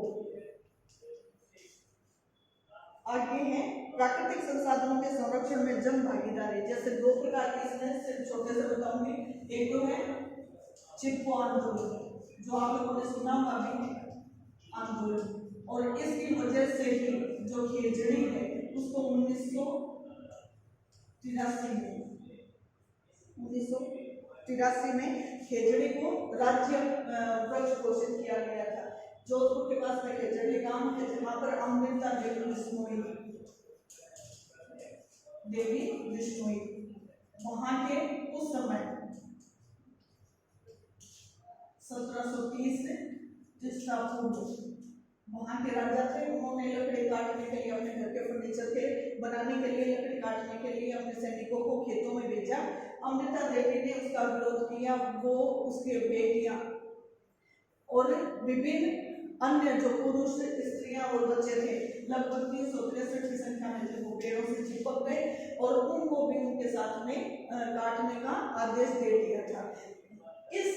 A: आगे है प्राकृतिक संसाधनों के संरक्षण में जन भागीदारी। जैसे 2 प्रकार की इसमें सिर्फ छोटे से बताऊंगी। एक तो है चिपको आंदोलन जो आप लोगों ने सुना होगा भी आंदोलन, और इसकी वजह से ही जो खेजड़ी है उसको 1983 में खेजड़ी को राज्य वृक्ष घोषित किया गया था। जोधपुर के पास में खेजड़ी गांव है जहाँ पर अमृता देवी बिश्नोई वहां के उस समय 1730 जिसका वहां के राजा थे, उन्होंने लकड़ी काटने के लिए, अपने घर के फर्नीचर के बनाने के लिए, लकड़ी काटने के लिए अपने सैनिकों को खेतों में भेजा। अमृता देवी ने उसका विरोध किया, वो उसके बेटियां और विभिन्न अन्य जो पुरुष, स्त्रियां और बच्चे थे लगभग 363 की संख्या में थे, वो पेड़ों से चिपक गए और उनको भी उनके साथ में काटने का आदेश दे दिया था। इस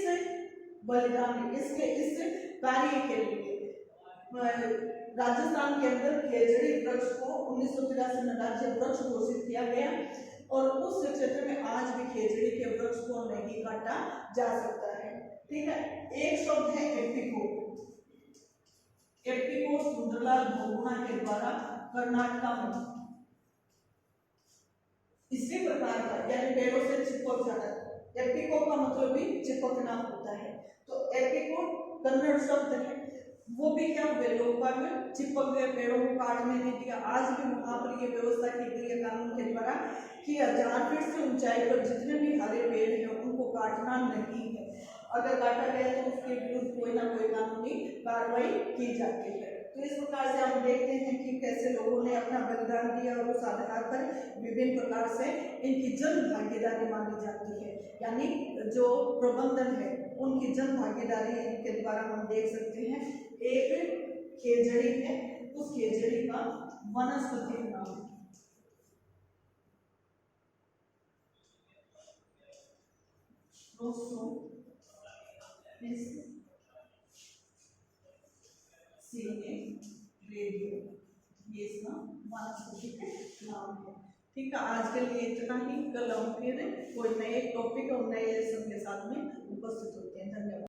A: बलिदान, इसके इस कार्य के लिए राजस्थान के अंदर खेजड़ी वृक्ष को 1983 में राज्य वृक्ष घोषित किया गया और उस क्षेत्र में आज भी खेजड़ी के वृक्ष को नहीं काटा जा सकता है। ठीक है, एक शब्द है एपिकोट। एपिकोट सुंदरलाल बहुगुणा के द्वारा कर्नाटक में इसी प्रकार का, यानी पेड़ों से चिपक जाना, एपिकोट का मतलब भी चिपकना होता है। तो एपिकोट कन्नड़ शब्द है, वो भी क्या हुए, लोग बाग चिपक गए, पेड़ों को काटने नहीं दिया। आज भी वहां पर ये व्यवस्था की गई है कानून के द्वारा कि 1000 फीट से ऊंचाई पर जितने भी हरे पेड़ हैं उनको काटना नहीं है। अगर काटा गया तो उसके विरुद्ध कोई ना कोई कानूनी कार्रवाई की जाती है। तो इस प्रकार से हम देखते हैं कि कैसे लोगों ने अपना बलिदान दिया और उस आधार पर विभिन्न प्रकार से इनकी जन भागीदारी मानी जाती है, यानी जो प्रबंधन है उनकी जन भागीदारी के द्वारा हम देख सकते हैं। एक खेजड़ी है, उस खेजड़ी का वनस्पति नाम है ये इसका वनस्पति का नाम है। ठीक है, आज के लिए इतना ही। कल हम फिर कोई नए टॉपिक और नए लेसन के साथ में उपस्थित होते हैं। धन्यवाद।